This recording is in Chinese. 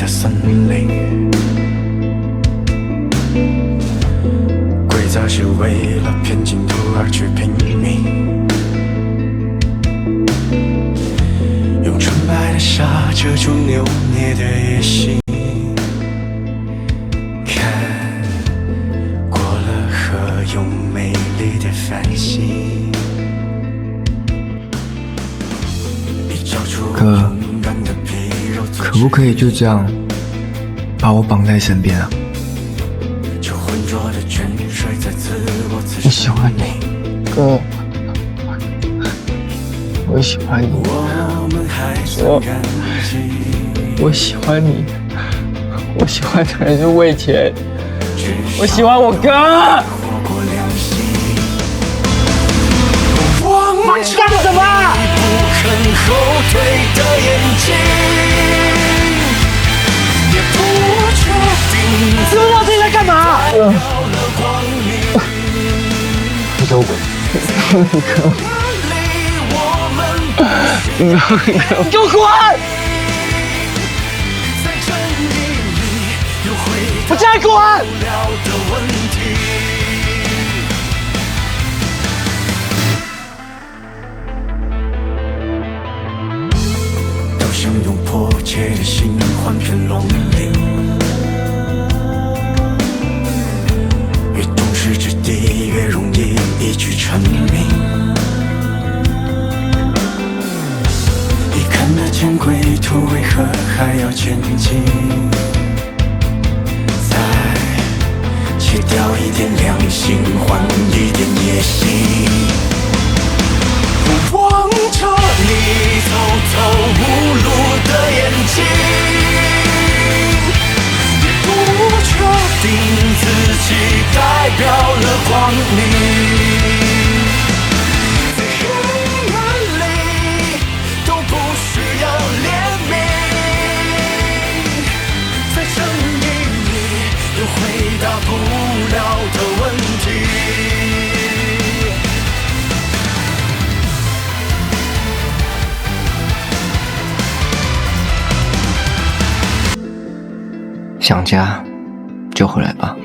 的森林，规则是为了骗进度而去拼命，用纯白的纱遮住扭捏的野心。看过了河，用美丽的繁星。可不可以就这样把我绑在身边啊？我喜欢你，哥，我喜欢你，我喜欢你，我喜欢的人是魏钱，我喜欢我哥。你干什么？不肯后退的眼睛，也不确定知不知道自己在干嘛？你给我滚！你给我滚！我叫你滚！想用迫切的心换片龙鳞，越懂事之地越容易一举成名。已看得见归途，为何还要前进？再切掉一点良心，换一点野心。我望着你走投无路的眼睛，也不确定自己代表了光明。在黑暗里都不需要怜悯，在正义里有回答不了的问题。想家就回来吧。